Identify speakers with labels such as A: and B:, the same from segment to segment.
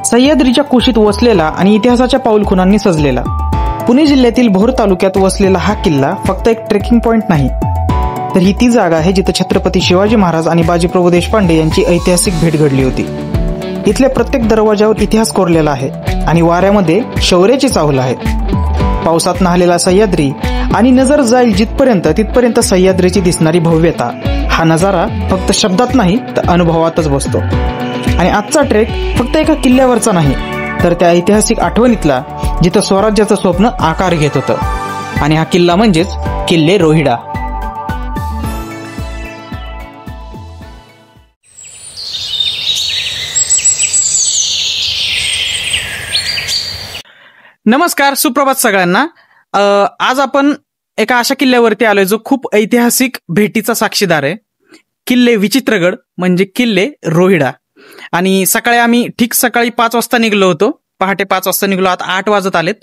A: सह्याद्रीच्या कुशीत वसलेला आणि इतिहासाच्या पाऊलखुणांनी सजलेला पुणे जिल्ह्यातील भोर तालुक्यात वसलेला हा किल्ला फक्त एक ट्रेकिंग पॉइंट नाही, तर ही ती जागा आहे जिथे छत्रपती शिवाजी महाराज आणि बाजीप्रभू देशपांडे यांची ऐतिहासिक भेट घडली होती। इथल्या प्रत्येक दरवाजावर इतिहास कोरलेला आहे आणि वाऱ्यामध्ये शौर्याची चाहूल आहे। पावसात न्हालेला सह्याद्री आणि नजर जाईल जिथपर्यंत तिथपर्यंत सह्याद्रीची दिसणारी भव्यता, हा नजारा फक्त शब्दात नाही तर अनुभवातच बसतो। आणि आजचा ट्रेक फक्त एका किल्ल्यावरचा नाही, तर त्या ऐतिहासिक आठवणीतला जिथं स्वराज्याचं स्वप्न आकार घेत होतं, आणि हा किल्ला म्हणजेच किल्ले रोहिडा। नमस्कार, सुप्रभात सगळ्यांना। आज आपण एका अशा किल्ल्यावरती आलोय जो खूप ऐतिहासिक भेटीचा साक्षीदार आहे, किल्ले विचित्रगड म्हणजे किल्ले रोहिडा। आणि आम्ही ठीक सकाळी 5 वाजता निघलो होतो, पहाटे 5 वाजता निघलो, आता 8 वाजत आलेत।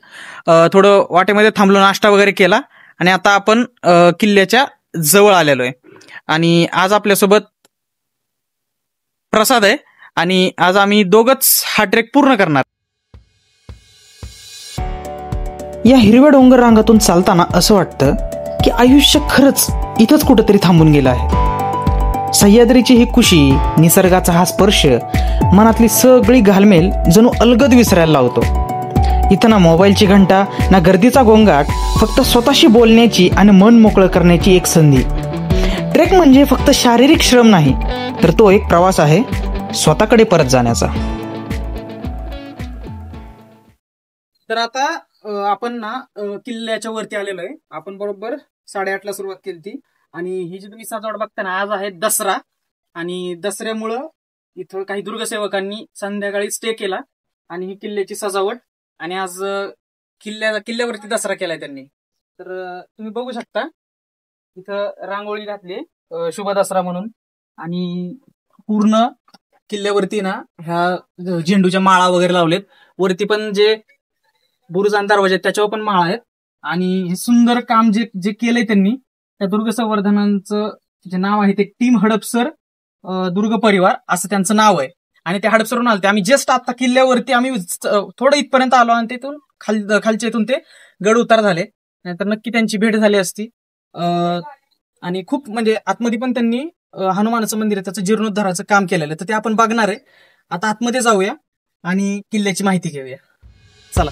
A: थोडं वाटेमध्ये थांबलो, नाश्ता वगैरे केला आणि आता आपण किल्ल्याच्या जवळ आलेलो आहे। आणि आज आपल्यासोबत प्रसाद आहे आणि आज आम्ही दोघंच हा ट्रेक पूर्ण करणार। या हिरव्या डोंगर रांगातून चालताना असं वाटतं की आयुष्य खरंच इथंच कुठेतरी थांबून गेलं आहे। सह्याद्रीची ही कुशी, निसर्गाचा हा स्पर्श मनातली सगळी घालमेल जणू अलगद विसरायला लावतो। इथं ना मोबाईलची घंटा ना गर्दीचा गोंगाट, फक्त स्वतःशी बोलण्याची आणि मन मोकळं करण्याची एक संधी। ट्रेक म्हणजे फक्त शारीरिक श्रम नाही, तर तो एक प्रवास आहे स्वतःकडे परत जाण्याचा। तर आता आपण ना किल्ल्याच्या वरती आलेलो आहे। आपण बरोबर 8:30ला सुरुवात केली ती, आणि ही जी तुम्ही सजावट बघता ना, आज आहे दसरा, आणि दसऱ्यामुळं इथं काही दुर्गसेवकांनी संध्याकाळी स्टे केला आणि ही किल्ल्याची सजावट, आणि आज किल्ल्यावरती दसरा केलाय त्यांनी। तर तुम्ही बघू शकता इथं रांगोळी घातली शुभ दसरा म्हणून, आणि पूर्ण किल्ल्यावरती ना ह्या झेंडूच्या माळा वगैरे लावलेत। वरती पण जे बुरुज आणि दरवाजे आहेत त्याच्यावर पण माळा आहेत, आणि हे सुंदर काम जे केलंय त्यांनी, त्या दुर्ग संवर्धनांचं जे नाव आहे ते टीम हडपसर दुर्ग परिवार असं त्यांचं नाव आहे। आणि त्या हडपसरहून आलते आम्ही, जस्ट आता किल्ल्यावरती आम्ही थोडं इथपर्यंत आलो आणि तिथून खालच्या इथून ते गड उतार झाले, नाहीतर नक्की त्यांची भेट झाली असती। आणि खूप म्हणजे आतमध्ये पण त्यांनी हनुमानाचं मंदिर आहे त्याचं जीर्णोद्धाराचं काम केलेलं आहे, तर ते आपण बघणार आहे। आता आतमध्ये जाऊया आणि किल्ल्याची माहिती घेऊया, चला।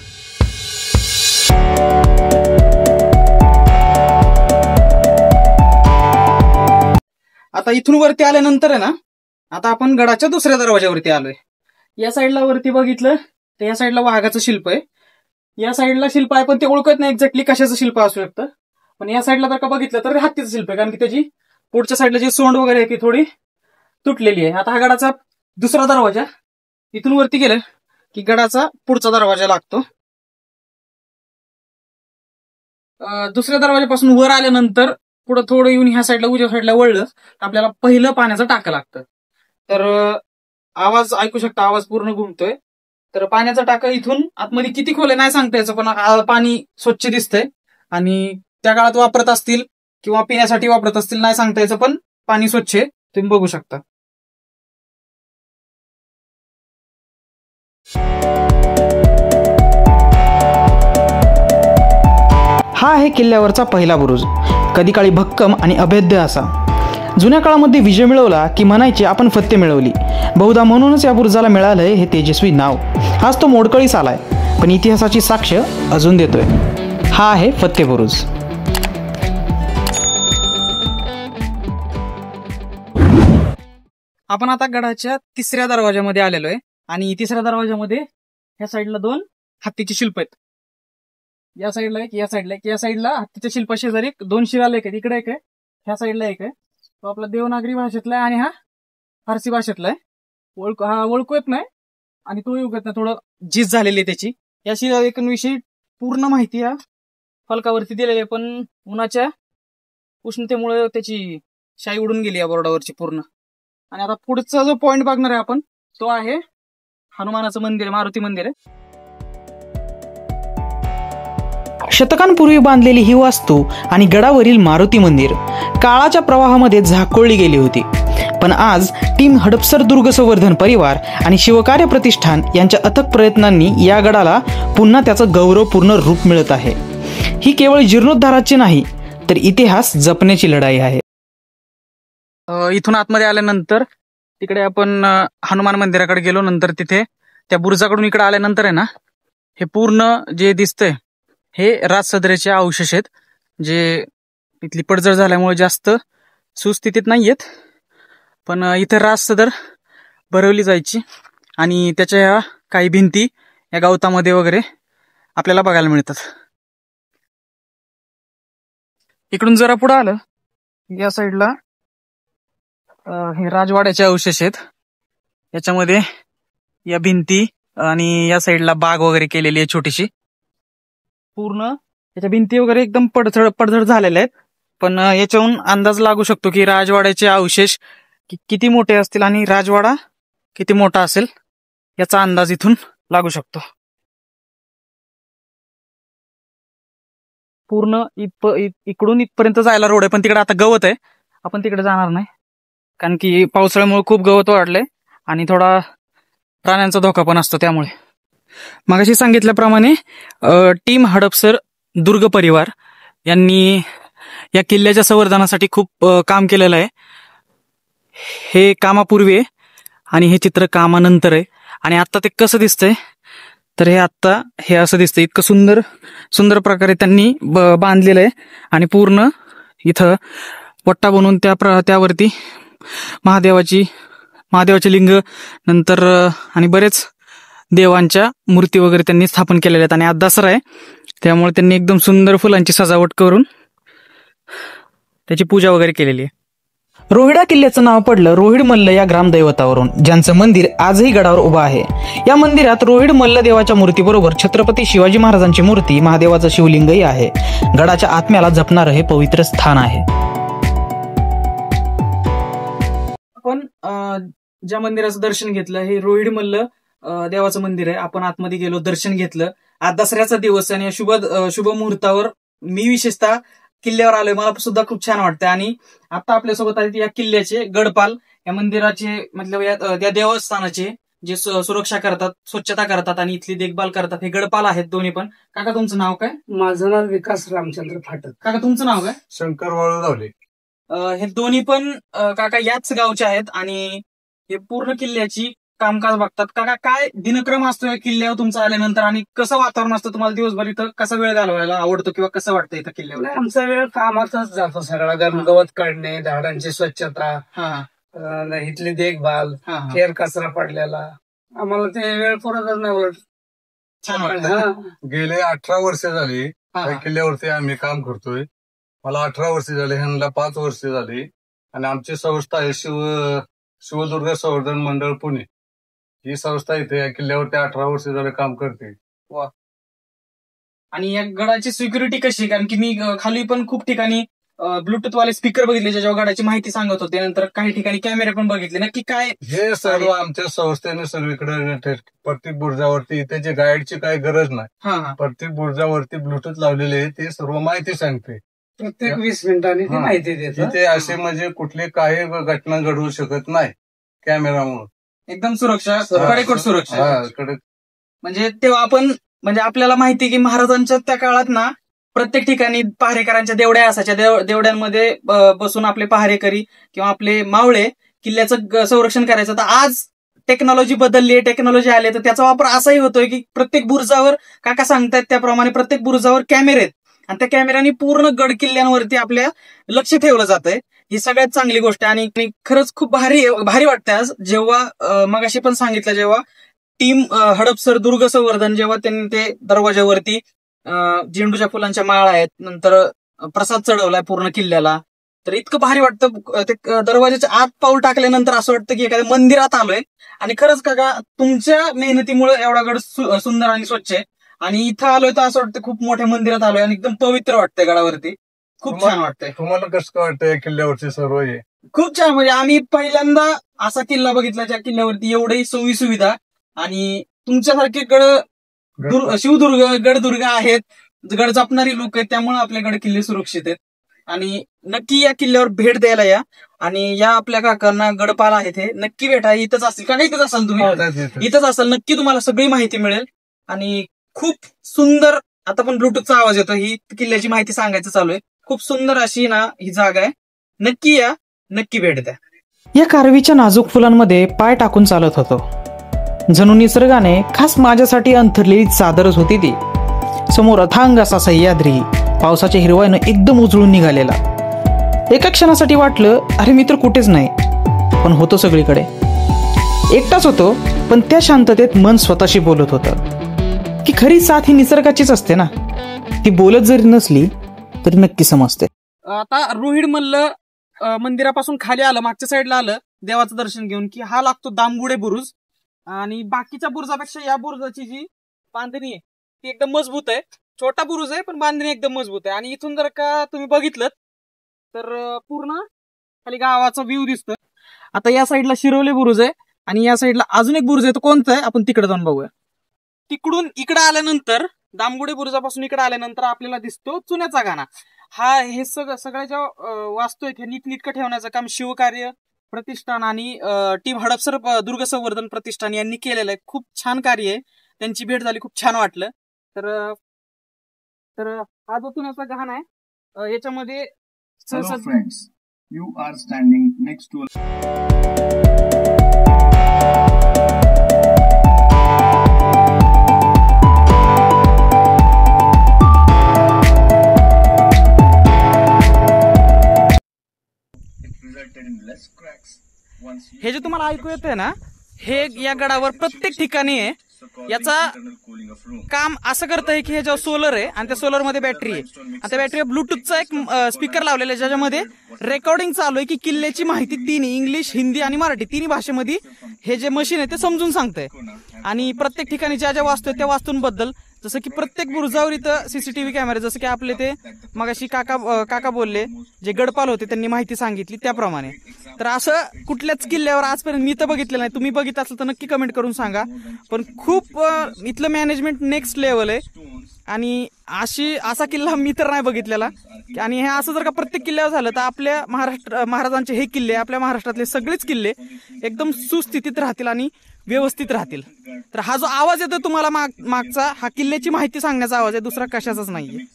A: आता इथून वरती आल्यानंतर आहे ना, आता आपण गडाच्या दुसऱ्या दरवाजावरती आलोय। या साईडला वरती बघितलं तर या साईडला वाघाचं शिल्प आहे, या साईडला शिल्प आहे पण ते ओळखत नाही एक्झॅक्टली कशाचं शिल्प असू शकतं, पण या साईडला जर का बघितलं तर हत्तीचं शिल्प आहे, कारण की त्याची पुढच्या साईडला जी सोंड वगैरे आहे ती थोडी तुटलेली आहे। आता हा गडाचा दुसरा दरवाजा, इथून वरती गेलं की गडाचा पुढचा दरवाजा लागतो। दुसऱ्या दरवाजापासून वर आल्यानंतर पुढे थोडं येऊन ह्या साईडला उजव्या साईडला वळलं तर आपल्याला पहिलं पाण्याचं टाकं लागतं। तर आवाज ऐकू शकता, आवाज पूर्ण घुमतोय। तर पाण्याचं टाकं इथून आतमध्ये किती खोल आहे नाही सांगता यायचं, पण पाणी स्वच्छ दिसतंय, आणि त्या काळात वापरत असतील किंवा पिण्यासाठी वापरत असतील नाही सांगता यायचं, पण पाणी स्वच्छ आहे, तुम्ही बघू शकता। हा आहे किल्ल्यावरचा पहिला बुरुज, कधी काळी भक्कम आणि अभेद्य असा। जुन्या काळामध्ये विजय मिळवला की म्हणायचे आपण फत्ते मिळवली, बहुधा म्हणूनच या बुरुजाला मिळालंय हे तेजस्वी नाव। हाच तो मोडकळीस आलाय, पण इतिहासाची साक्ष अजून देतोय। हा आहे फत्ते बुरुज। आपण आता गडाच्या तिसऱ्या दरवाजामध्ये आलेलो आहे, आणि तिसऱ्या दरवाजामध्ये ह्या साईडला 2 हत्तीची शिल्प आहेत। या साईडला एक, या साईडला एक। या साईडला हत्तीच्या शिल्पा शेजारी 2 शिलालेख आहेत, इकडे एक आहे, ह्या साईडला एक आहे। तो आपला देवनागरी भाषेतला आहे आणि हा फारसी भाषेतला आहे। ओळखू येत नाही आणि तो येत नाही, थोडं झीज झालेली आहे त्याची। या शिलालेखांविषयी पूर्ण माहिती या फलकावरती दिलेली आहे, पण उन्हाच्या उष्णतेमुळे त्याची शाई उडून गेली या बोर्डावरची पूर्ण। आणि आता पुढचा जो पॉइंट बघणार आहे आपण तो आहे हनुमानाचं मंदिर, मारुती मंदिर आहे। शतकांपूर्वी बांधलेली ही वास्तू आणि गडावरील मारुती मंदिर काळाच्या प्रवाहामध्ये झाकोळली गेली होती,
B: पण आज टीम हडपसर दुर्ग संवर्धन परिवार आणि शिवकार्य प्रतिष्ठान यांच्या अथक प्रयत्नांनी या गडाला पुन्हा त्याचं गौरवपूर्ण रूप मिळत आहे. ही केवळ जीर्णोद्धाराची नाही तर इतिहास जपण्याची लढाई आहे.
A: इथून आतमध्ये आल्यानंतर तिकडे आपण हनुमान मंदिराकडे गेलो. नंतर तिथे त्या बुरुजाकडून इकडे आल्यानंतर आहे ना, हे पूर्ण जे दिसतंय हे राजसदरेचे अवशेष आहेत, जे इथली पडझड झाल्यामुळे जास्त सुस्थितीत नाहीयेत. पण इथे राजसदर भरवली जायची आणि त्याच्या ह्या काही भिंती या गवतामध्ये वगैरे आपल्याला बघायला मिळतात. इकडून जरा पुढे आलं या साईडला हे राजवाड्याचे अवशेष आहेत. याच्यामध्ये या भिंती आणि या साईडला बाग वगैरे केलेली आहे छोटीशी. पूर्ण याच्या भिंती वगैरे एकदम पडझड झालेल्या आहेत. पण याच्याहून अंदाज लागू शकतो की राजवाड्याचे अवशेष किती मोठे असतील आणि राजवाडा किती मोठा असेल याचा अंदाज इथून लागू शकतो. पूर्ण इकडून इथपर्यंत जायला रोड आहे, पण तिकडे आता गवत आहे. आपण तिकडे जाणार नाही कारण की पावसाळ्यामुळे खूप गवत वाढलंय आणि थोडा प्राण्यांचा धोका पण असतो. त्यामुळे मगाशी सांगितल्याप्रमाणे टीम हडपसर दुर्ग परिवार यांनी या किल्ल्याच्या संवर्धनासाठी खूप काम केलेलं आहे. हे कामापूर्वी आहे आणि हे चित्र कामानंतर आहे. आणि आता ते कसं दिसतंय तर हे असं दिसतंय. इतकं सुंदर प्रकारे त्यांनी बांधलेलं आहे आणि पूर्ण इथं पट्टा बनवून त्यावरती महादेवाचे लिंग नंतर आणि बरेच देवांच्या मूर्ती वगैरे त्यांनी स्थापन केलेल्या आहेत. आणि आज दसरा आहे त्यामुळे त्यांनी एकदम सुंदर फुलांची सजावट करून त्याची पूजा वगैरे केलेली आहे.
B: रोहिडा किल्ल्याचं नाव पडलं रोहिड मल्ल या ग्रामदैवतावरून, ज्यांचं मंदिर आजही गडावर उभं आहे. या मंदिरात रोहिड मल्ल देवाच्या मूर्तीबरोबर छत्रपती शिवाजी महाराजांची मूर्ती, महादेवाचं शिवलिंगही आहे. गडाच्या आत्म्याला जपणारं हे पवित्र स्थान आहे.
A: आपण ज्या मंदिराचं दर्शन घेतलं हे रोहिड मल्ल देवाचं मंदिर आहे. आपण आतमध्ये गेलो, दर्शन घेतलं. आज दसऱ्याचा दिवस आणि शुभ मुहूर्तावर मी विशेषतः किल्ल्यावर आलोय. मला सुद्धा खूप छान वाटतं. आणि आता आपल्यासोबत आहेत या किल्ल्याचे गडपाल, या मंदिराचे मतलब या देवस्थानाचे जे सुरक्षा करतात, स्वच्छता करतात आणि इथली देखभाल करतात, हे गडपाल आहेत दोन्ही पण. काका तुमचं नाव काय?
C: माझं नाव विकास रामचंद्र फाटक.
A: काका तुमचं नाव काय?
C: शंकर वाळूधावले.
A: हे दोन्ही पण काका याच गावचे आहेत आणि हे पूर्ण किल्ल्याची कामकाज बघतात. काका काय दिनक्रम असतो या किल्ल्यावर तुमचा आल्यानंतर आणि कसं वातावरण असतं तुम्हाला दिवसभर इथं, कसा वेळ घालवायला आवडतो किंवा कसं वाटतं इथं किल्ल्यावर?
C: आमचा वेळ कामातच जातो सगळा. गवत काढणे, झाडांची स्वच्छता, इथली देखभाल, केर कचरा पडलेला, आम्हाला ते वेळ पुरतच नाही. उलट
A: छान वाटतं.
D: गेले 18 वर्ष झाली या किल्ल्यावरती आम्ही काम करतोय. मला 18 वर्ष झाले, ह्यांना 5 वर्ष झाली. आणि आमची संस्था आहे शिवदुर्ग संवर्धन मंडळ पुणे. ही संस्था इथे या किल्ल्यावरती 18 वर्ष झाले काम करते.
A: वा. आणि या गडाची सिक्युरिटी कशी? कारण की मी खाली पण खूप ठिकाणी ब्लूटूथ वाले स्पीकर बघितले ज्याच्यावर गडाची माहिती सांगत होते. नंतर काही ठिकाणी कॅमेरे पण बघितले. नक्की काय
D: हे सर्व आमच्या संस्थेने सगळीकडे प्रत्येक बुर्जावरती इथे जे गाईडची काही गरज नाही, प्रत्येक बुर्जावरती ब्लूटूथ लावलेले आहे. ते सर्व माहिती सांगते
C: प्रत्येक 20 मिनिटांनी ती माहिती देते.
D: ते असे म्हणजे कुठली काही घटना घडवू शकत नाही कॅमेरामुळे.
A: एकदम सुरक्षा, कडेकोट सुरक्षा.
D: कडक.
A: म्हणजे तेव्हा आपण म्हणजे आपल्याला माहिती की महाराजांच्या त्या काळात ना प्रत्येक ठिकाणी पहारेकरांच्या देवड्या असायच्या. देवड्यांमध्ये बसून आपले पहारेकरी किंवा आपले मावळे किल्ल्याचं संरक्षण करायचं. तर आज टेक्नॉलॉजी बदलली आहे, टेक्नॉलॉजी आली, तर त्याचा वापर असाही होतोय की प्रत्येक बुरुजावर, काका सांगतायत त्याप्रमाणे, प्रत्येक बुरुजावर कॅमेरे आहेत आणि त्या कॅमेऱ्याने पूर्ण गड किल्ल्यांवरती आपल्या लक्ष ठेवलं जातंय. ही सगळ्यात चांगली गोष्ट आहे. आणि खरंच खूप भारी वाटतंय आज, जेव्हा मगाशी पण सांगितलं, जेव्हा टीम हडपसर दुर्ग संवर्धन जेव्हा त्यांनी ते दरवाजावरती झेंडूच्या फुलांच्या माळा आहेत, नंतर प्रसाद चढवलाय पूर्ण किल्ल्याला, तर इतकं भारी वाटतं. ते दरवाजाच्या आत पाऊल टाकल्यानंतर असं वाटतं की एखाद्या मंदिरात आलोय. आणि खरंच काका तुमच्या मेहनतीमुळे एवढा गड सुंदर आणि स्वच्छ आहे. आणि इथं आलोय तर असं वाटतं खूप मोठ्या मंदिरात आलोय आणि एकदम पवित्र वाटतंय गडावरती. खूप छान वाटतंय.
D: तुम्हाला कसं वाटतंय किल्ल्यावरती सर्व हे?
A: खूप छान. म्हणजे आम्ही पहिल्यांदा असा किल्ला बघितला ज्या किल्ल्यावरती एवढी सोयी सुविधा आणि तुमच्यासारखे शिवदुर्ग गडदुर्ग आहेत, गड जपणारी लोक आहेत, त्यामुळे आपले गड किल्ले सुरक्षित आहेत. आणि नक्की या किल्ल्यावर भेट द्यायला या. आणि या आपल्या काकांना गडपाल आहेत हे नक्की भेटा, इथंच असतील का? इथंच असाल तुम्ही, इथंच असाल, नक्की तुम्हाला सगळी माहिती मिळेल. आणि खूप सुंदर, आता पण ब्लूटूथचा आवाज येतो, ही किल्ल्याची माहिती सांगायचं चालू आहे. खूप सुंदर अशी ना ही जागा आहे, नक्की या, नक्की भेट द्या.
B: या कारवीच्या नाजूक फुलांमध्ये पाय टाकून चालत होतो. जणू निसर्गाने खास माझ्यासाठी अंथरलेली चादरच होती ती. समोर अथांग असा सह्याद्री पावसाच्या हिरवाईनं एकदम उजळून निघालेला. एका क्षणासाठी वाटलं अरे मी तर कुठेच नाही, पण होतो सगळीकडे. एकटाच होतो, पण त्या शांततेत मन स्वतःशी बोलत होतं की खरी साथ ही निसर्गाचीच असते ना. ती बोलत जरी नसली तरी नक्की समजते.
A: आता रोहिड मल्ल मंदिरापासून खाली आलं, मागच्या साईडला आलं देवाचं दर्शन घेऊन, की हा लागतो दामगुडे बुरुज. आणि बाकीच्या बुरुजापेक्षा या बुरुजाची जी बांधणी आहे ती एकदम मजबूत आहे. छोटा बुरुज आहे पण बांधणी एकदम मजबूत आहे. आणि इथून जर का तुम्ही बघितलं तर पूर्ण खाली गावाचा व्ह्यू दिसतो. आता या साईडला शिरवले बुरुज आहे आणि या साईडला अजून एक बुरुज आहे, तो कोणता आहे आपण तिकडे जाऊन बघूया. तिकडून इकडे आल्यानंतर, दामगुडे बुरुजापासून इकडे आल्यानंतर आपल्याला दिसतो चुन्याचा गाणा. हे सगळ्या ज्या वास्तू आहेत हे नीटनीटकं ठेवण्याचं काम शिवकार्य प्रतिष्ठान आणि टीम हडपसर दुर्ग संवर्धन प्रतिष्ठान यांनी केलेलं आहे. खूप छान कार्य आहे, त्यांची भेट झाली, खूप छान वाटलं. तर हा जो चुन्याचा गाणा आहे याच्यामध्ये
E: Hello friends, you are standing next to
A: हे जे तुम्हाला ऐकू येतंय ना, हे या गडावर प्रत्येक ठिकाणी आहे. याचा काम असं करतंय की हे जेव्हा सोलर आहे आणि त्या सोलर मध्ये बॅटरी आहे आणि त्या बॅटरीवर ब्लूटूथचा एक स्पीकर लावलेला आहे ज्याच्यामध्ये रेकॉर्डिंग चालू आहे की किल्ल्याची माहिती तिन्ही इंग्लिश, हिंदी आणि मराठी तिन्ही भाषेमध्ये हे जे मशीन आहे ते समजून सांगतंय. आणि प्रत्येक ठिकाणी ज्या ज्या वास्तू आहेत त्या वास्तूंबद्दल, जसं की प्रत्येक बुरुजावर इथं सीसीटीव्ही कॅमेरे, जसं की आपले ते मगाशी काका बोलले जे गडपाल होते त्यांनी माहिती सांगितली त्याप्रमाणे. तर असं कुठल्याच किल्ल्यावर आजपर्यंत मी तर बघितलेलं नाही, तुम्ही बघितलं असेल तर नक्की कमेंट करून सांगा. पण खूप इथलं मॅनेजमेंट नेक्स्ट लेवल आहे आणि असा किल्ला मी तर नाही बघितलेला. आणि हे असं जर का प्रत्येक किल्ल्यावर झालं तर आपल्या महाराजांचे हे किल्ले, आपल्या महाराष्ट्रातले सगळेच किल्ले एकदम सुस्थितीत राहतील आणि व्यवस्थित राहतील. तर हा जो आवाज येतो तुम्हाला मागचा, हा किल्ल्याची माहिती सांगण्याचा आवाज आहे, दुसरा कशाचाच नाहीये.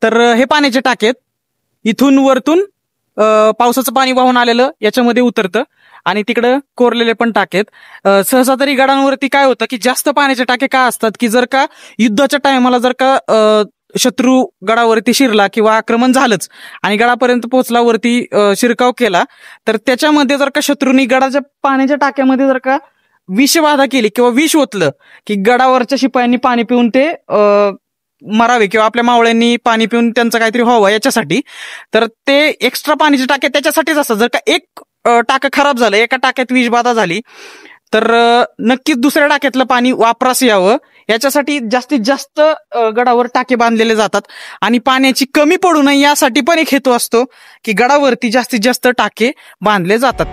A: तर हे पाण्याचे टाकेत इथून वरतून पावसाचं पाणी वाहून आलेलं याच्यामध्ये उतरतं आणि तिकडं कोरलेले पण टाकेत. सहसा तरी गडांवरती काय होतं की जास्त पाण्याचे टाके का असतात की जर का युद्धाच्या टायमाला जर का शत्रू गडावरती शिरला किंवा आक्रमण झालंच आणि गडापर्यंत पोहोचला, वरती शिरकाव केला, तर त्याच्यामध्ये जर का शत्रूंनी गडाच्या पाण्याच्या टाक्यामध्ये जर का विषबाधा केली किंवा विष ओतलं की गडावरच्या शिपायांनी पाणी पिऊन ते मरावे किंवा आपल्या मावळ्यांनी पाणी पिऊन त्यांचं काहीतरी व्हावं याच्यासाठी, तर ते एक्स्ट्रा पाण्याचे टाके त्याच्यासाठीच असतात. जर का एक टाकं खराब झालं, एका टाक्यात विषबाधा झाली तर नक्कीच दुसऱ्या टाक्यातलं पाणी वापरास यावं याच्यासाठी जास्तीत जास्त गडावर टाके बांधलेले जातात. आणि पाण्याची कमी पडू नये यासाठी पण एक हेतू असतो की गडावरती जास्तीत जास्त टाके बांधले जातात.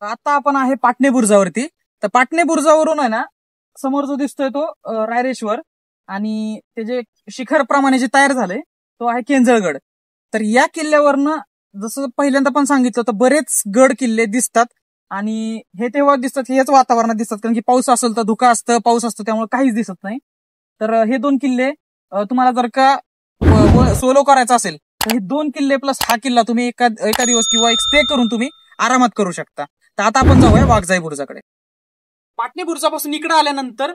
A: आता आपण आहे पाटणे बुरुजावरती. तर पाटणे बुरुजावरून आहे ना, समोर जो दिसतोय तो रायरेश्वर आणि ते जे शिखर प्रमाणे जे तयार झालंय तो आहे केंजळगड. तर या किल्ल्यावरनं जसं पहिल्यांदा पण सांगितलं तर बरेच गड किल्ले दिसतात आणि हे तेव्हा दिसतात हेच वातावरणात दिसतात, कारण की पाऊस असेल तर धुका असतं, पाऊस असतो त्यामुळे काहीच दिसत नाही. तर हे दोन किल्ले तुम्हाला जर का सोलो करायचं असेल तर हे दोन किल्ले प्लस हा किल्ला तुम्ही एका दिवस किंवा एक स्टे करून तुम्ही आरामात करू शकता. तर आता आपण जाऊया वाघजाई बुरुजाकडे. पाटणे बुरुजापासून इकडे आल्यानंतर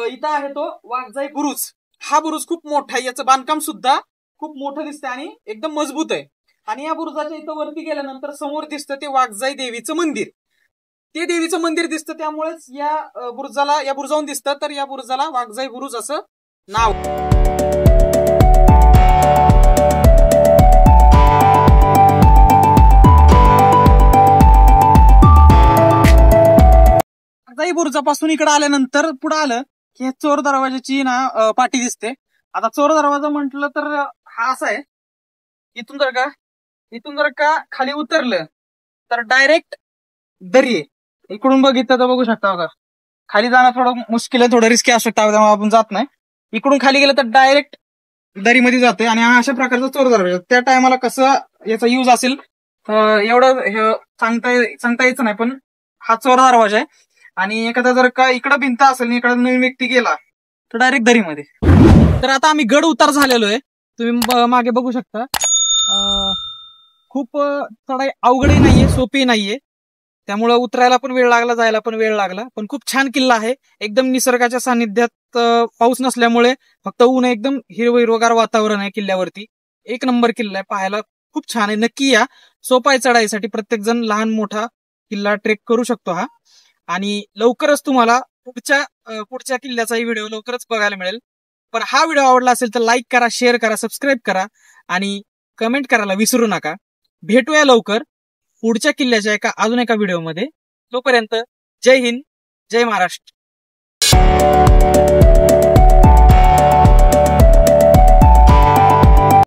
A: इथं आहे तो वाघजाई बुरुज. हा बुरुज खूप मोठा आहे, याचं बांधकाम सुद्धा खूप मोठं दिसतंय आणि एकदम मजबूत आहे. आणि या बुरुजाच्या इथं वरती गेल्यानंतर समोर दिसतं ते वाघजाई देवीचं मंदिर. ते देवीचं मंदिर दिसतं त्यामुळेच या बुरुजावरून दिसतं, तर या बुरुजाला वाघजाई बुरुज असं नाव. उंचापासून इकडे आल्यानंतर पुढे आलं की चोर दरवाजाची ना पाटी दिसते. आता चोर दरवाजा म्हटलं तर हा असा आहे, इथून जर का खाली उतरलं तर डायरेक्ट दरी आहे. इकडून बघितलं तर बघू शकता बघा, खाली जाणं थोडं मुश्किल आहे, थोडं रिस्की असू शकतं, त्यामुळे आपण जात नाही. इकडून खाली गेलं तर डायरेक्ट दरीमध्ये जाते. आणि हा अशा प्रकारचा चोर दरवाजा, त्या टायमाला कसं याचा यूज असेल एवढं सांगता यायचं नाही, पण हा चोर दरवाजा आहे. आणि एखादा जर का इकडं भिंत असेल आणि इकडं नवीन व्यक्ती गेला तर डायरेक्ट दरीमध्ये. तर आता आम्ही गड उतार झालेलो आहे, तुम्ही मागे बघू शकता. खूप चढाई अवघडही नाहीये, सोपी नाहीये, त्यामुळं उतरायला पण वेळ लागला, जायला पण वेळ लागला. पण खूप छान किल्ला आहे, एकदम निसर्गाच्या सानिध्यात, पाऊस नसल्यामुळे फक्त ऊन, एकदम हिरवगार वातावरण आहे किल्ल्यावरती. एक नंबर किल्ला आहे, पाहायला खूप छान आहे. नक्की या, सोपा आहे चढाईसाठी, प्रत्येक जण लहान मोठा किल्ला ट्रेक करू शकतो हा. आणि लवकरच तुम्हाला पुढच्या किल्ल्याचाही व्हिडिओ लवकरच बघायला मिळेल. पण हा व्हिडिओ आवडला असेल तर लाईक करा, शेअर करा, सबस्क्राईब करा आणि कमेंट करायला विसरू नका. भेटूया लवकर पुढच्या किल्ल्याच्या अजून एका व्हिडिओमध्ये. तोपर्यंत जय हिंद, जय महाराष्ट्र.